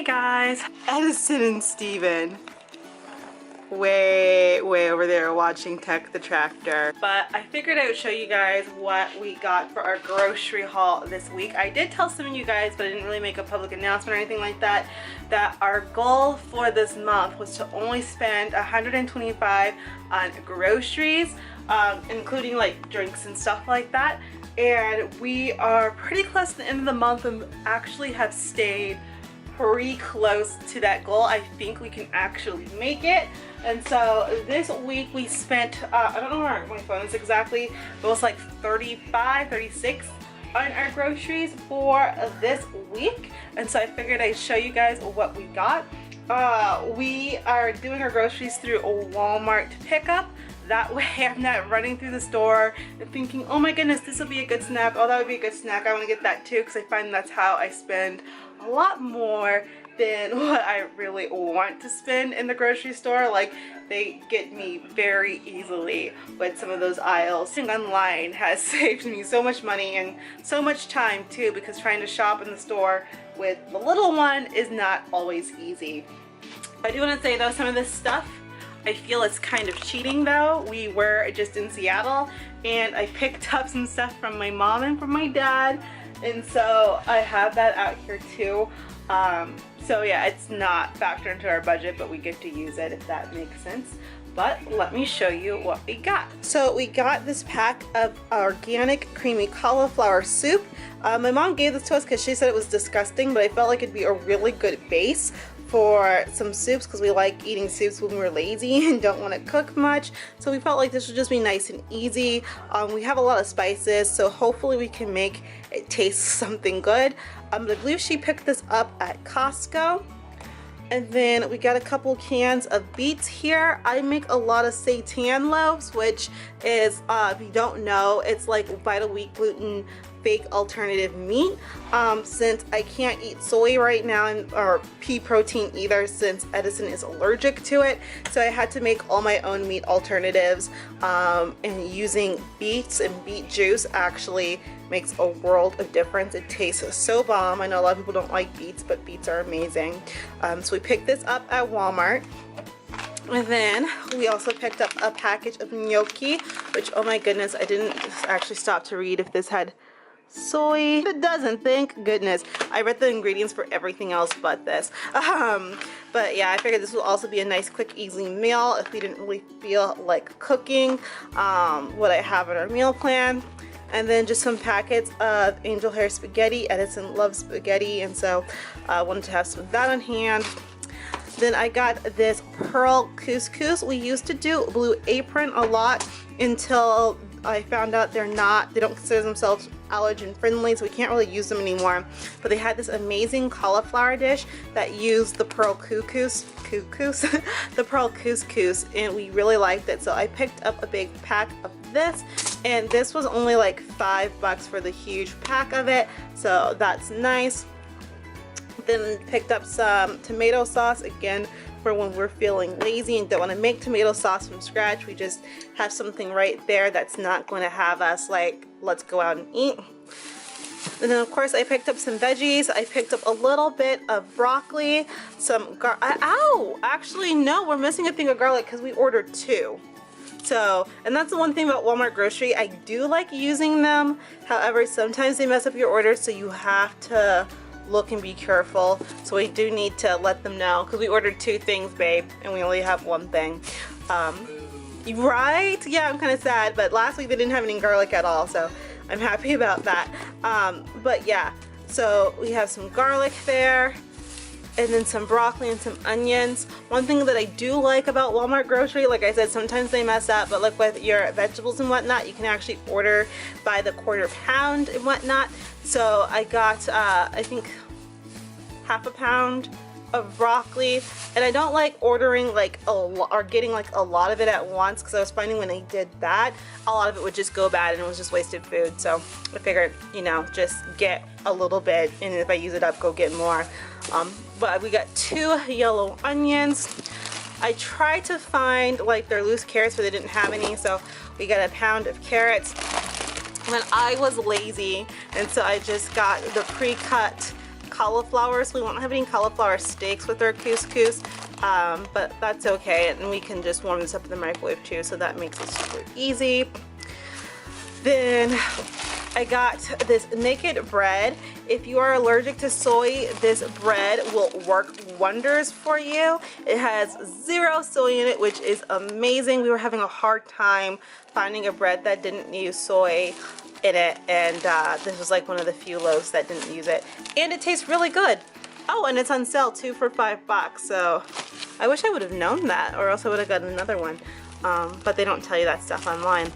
Hey guys, Edison and Steven way over there watching Tech the Tractor. But I figured I would show you guys what we got for our grocery haul this week. I did tell some of you guys, but I didn't really make a public announcement or anything like that, that our goal for this month was to only spend $125 on groceries, including like drinks and stuff like that. And we are pretty close to the end of the month and actually have stayed pretty close to that goal. I think we can actually make it. And so this week we spent, I don't know where my phone is exactly, but it was like 36 on our groceries for this week. And so I figured I'd show you guys what we got. We are doing our groceries through a Walmart pickup. That way I'm not running through the store and thinking, oh my goodness, this will be a good snack. Oh, that would be a good snack. I want to get that too, because I find that's how I spend a lot more than what I really want to spend in the grocery store. Like, they get me very easily with some of those aisles. Shopping online has saved me so much money and so much time too, because trying to shop in the store with the little one is not always easy. I do want to say though, some of this stuff I feel it's kind of cheating though. We were just in Seattle and I picked up some stuff from my mom and from my dad, and so I have that out here too. So yeah, it's not factored into our budget, but we get to use it if that makes sense. But let me show you what we got. So we got this pack of organic creamy cauliflower soup. My mom gave this to us because she said it was disgusting, but I felt like it'd be a really good base for some soups because we like eating soups when we're lazy and don't want to cook much. So we felt like this would just be nice and easy. We have a lot of spices, so hopefully we can make it taste something good. I believe she picked this up at Costco. And then we got a couple cans of beets here. I make a lot of seitan loaves, which is, if you don't know, it's like Vital Wheat gluten fake alternative meat. Since I can't eat soy right now or pea protein either, since Edison is allergic to it, so I had to make all my own meat alternatives, and using beets and beet juice actually makes a world of difference. It tastes so bomb. I know a lot of people don't like beets, but beets are amazing. So we picked this up at Walmart. And then we also picked up a package of gnocchi, which, oh my goodness, I didn't actually stop to read if this had soy. It doesn't, thank goodness. I read the ingredients for everything else but this. But yeah, I figured this will also be a nice, quick, easy meal if we didn't really feel like cooking what I have in our meal plan. And then just some packets of angel hair spaghetti. Edison loves spaghetti, and so I wanted to have some of that on hand. Then I got this pearl couscous. We used to do Blue Apron a lot until I found out they don't consider themselves allergen friendly, so we can't really use them anymore. But they had this amazing cauliflower dish that used the pearl couscous, the pearl couscous, and we really liked it. So I picked up a big pack of this, and this was only like $5 for the huge pack of it, so that's nice. Then picked up some tomato sauce, again for when we're feeling lazy and don't want to make tomato sauce from scratch. We just have something right there that's not going to have us like, let's go out and eat. And then of course I picked up some veggies. I picked up a little bit of broccoli, some actually no, we're missing a thing of garlic because we ordered 2. So, and that's the one thing about Walmart grocery, I do like using them. However, sometimes they mess up your order, so you have to look and be careful. So we do need to let them know, because we ordered 2 things, babe, and we only have 1 thing. Right? Yeah, I'm kind of sad, but last week they didn't have any garlic at all, so I'm happy about that. But yeah, so we have some garlic there, and then some broccoli and some onions. One thing that I do like about Walmart grocery, like I said, sometimes they mess up, but like with your vegetables and whatnot, you can actually order by the quarter pound and whatnot. So I got, I think, half a pound of broccoli, and I don't like ordering like a lot or getting like a lot of it at once, because I was finding when I did that, a lot of it would just go bad and it was just wasted food. So I figured, you know, just get a little bit, and if I use it up, go get more. But we got 2 yellow onions. I tried to find like their loose carrots, but they didn't have any, so we got a pound of carrots. When I was lazy, and so I just got the pre-cut cauliflower, so we won't have any cauliflower steaks with our couscous, but that's okay, and we can just warm this up in the microwave too, so that makes it super easy. Then I got this naked bread. If you are allergic to soy, this bread will work wonders for you. It has 0 soy in it, which is amazing. We were having a hard time finding a bread that didn't use soy in it, and this was like one of the few loaves that didn't use it, and it tastes really good. Oh, and it's on sale too for $5, so I wish I would have known that, or else I would have gotten another one, but they don't tell you that stuff online.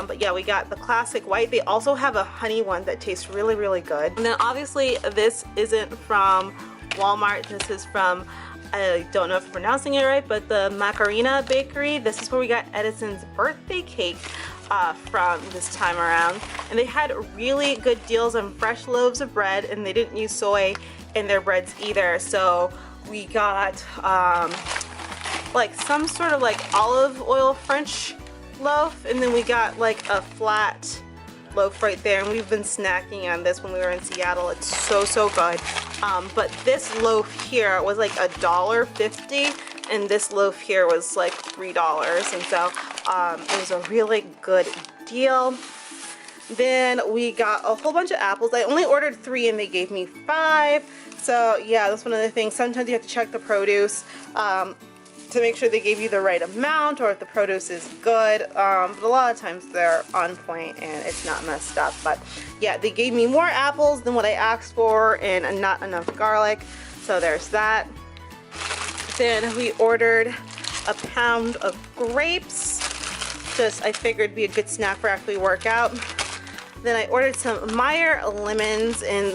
But yeah, we got the classic white. They also have a honey one that tastes really, really good. And then obviously this isn't from Walmart. This is from, I don't know if I'm pronouncing it right, but the Macarena Bakery. This is where we got Edison's birthday cake from this time around. And they had really good deals on fresh loaves of bread, and they didn't use soy in their breads either. So we got like some sort of like olive oil French loaf, and then we got like a flat loaf right there, and we've been snacking on this when we were in Seattle. It's so good. But this loaf here was like $1.50, and this loaf here was like $3, and so it was a really good deal. Then we got a whole bunch of apples. I only ordered 3 and they gave me 5, so yeah, that's one of the things. Sometimes you have to check the produce to make sure they gave you the right amount, or if the produce is good, but a lot of times they're on point and it's not messed up. But yeah, they gave me more apples than what I asked for, and not enough garlic, so there's that. Then we ordered a pound of grapes. Just, I figured it'd be a good snack for after we work out. Then I ordered some Meyer lemons and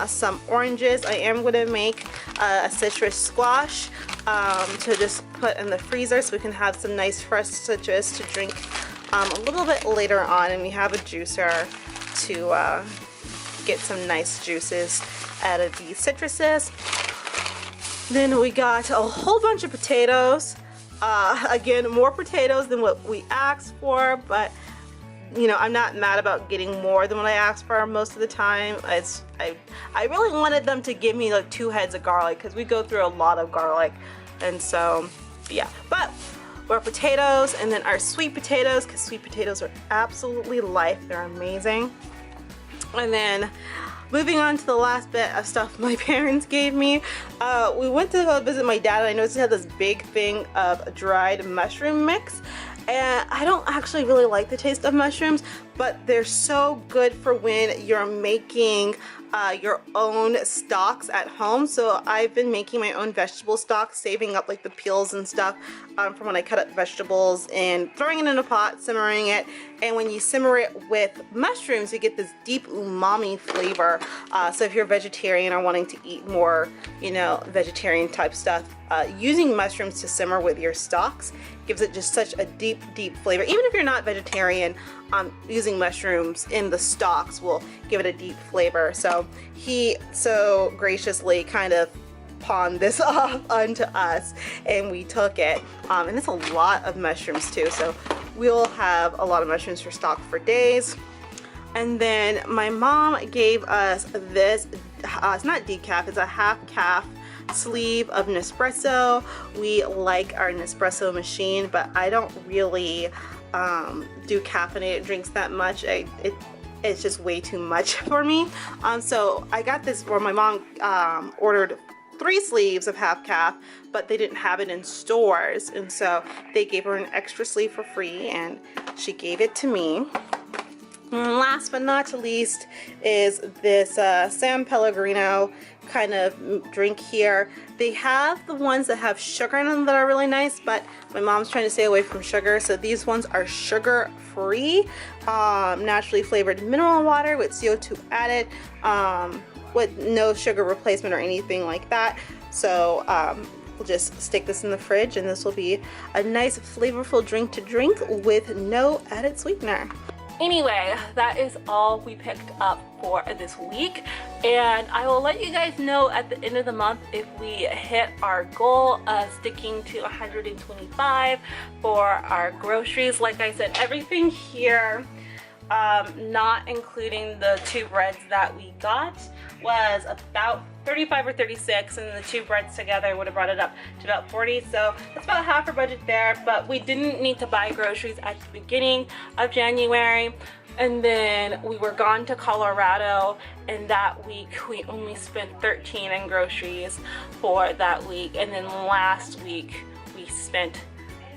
some oranges. I am going to make a citrus squash to just put in the freezer so we can have some nice fresh citrus to drink a little bit later on, and we have a juicer to get some nice juices out of the citruses. Then we got a whole bunch of potatoes. Again, more potatoes than what we asked for, but you know, I'm not mad about getting more than what I asked for most of the time. I really wanted them to give me like 2 heads of garlic, because we go through a lot of garlic, and so yeah. But more potatoes, and then our sweet potatoes, because sweet potatoes are absolutely life. They're amazing. And then moving on to the last bit of stuff my parents gave me, we went to go visit my dad, and I noticed he had this big thing of dried mushroom mix. And I don't actually really like the taste of mushrooms, but they're so good for when you're making your own stocks at home. So I've been making my own vegetable stock, saving up like the peels and stuff from when I cut up vegetables, and throwing it in a pot, simmering it. And when you simmer it with mushrooms, you get this deep umami flavor. So if you're a vegetarian or wanting to eat more, you know, vegetarian type stuff, using mushrooms to simmer with your stocks gives it just such a deep flavor. Even if you're not vegetarian, using mushrooms in the stocks will give it a deep flavor. So he so graciously kind of pawned this off onto us, and we took it. And it's a lot of mushrooms too, so we'll have a lot of mushrooms for stock for days. And then my mom gave us this, it's not decaf, it's a half calf sleeve of Nespresso. We like our Nespresso machine, but I don't really do caffeinated drinks that much. It's just way too much for me. So I got this, or my mom ordered 3 sleeves of half calf, but they didn't have it in stores, and so they gave her an extra sleeve for free, and she gave it to me. And last but not least is this San Pellegrino kind of drink here. They have the ones that have sugar in them that are really nice, but my mom's trying to stay away from sugar, so these ones are sugar free, naturally flavored mineral water with CO2 added, with no sugar replacement or anything like that. So we'll just stick this in the fridge, and this will be a nice flavorful drink to drink with no added sweetener. Anyway, that is all we picked up for this week, and I will let you guys know at the end of the month if we hit our goal of sticking to 125 for our groceries. Like I said, everything here, not including the 2 breads that we got, was about 35 or 36, and then the two breads together would have brought it up to about 40. So that's about half our budget there, but we didn't need to buy groceries at the beginning of January. And then we were gone to Colorado, and that week we only spent 13 in groceries for that week. And then last week we spent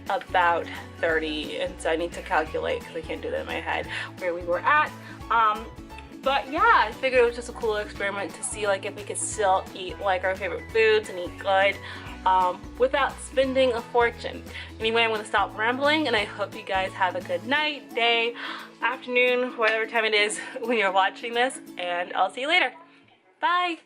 about 30, and so I need to calculate because I can't do that in my head where we were at. But yeah, I figured it was just a cool experiment to see like if we could still eat like our favorite foods and eat good without spending a fortune. Anyway, I'm going to stop rambling, and I hope you guys have a good night, day, afternoon, whatever time it is when you're watching this, and I'll see you later. Bye!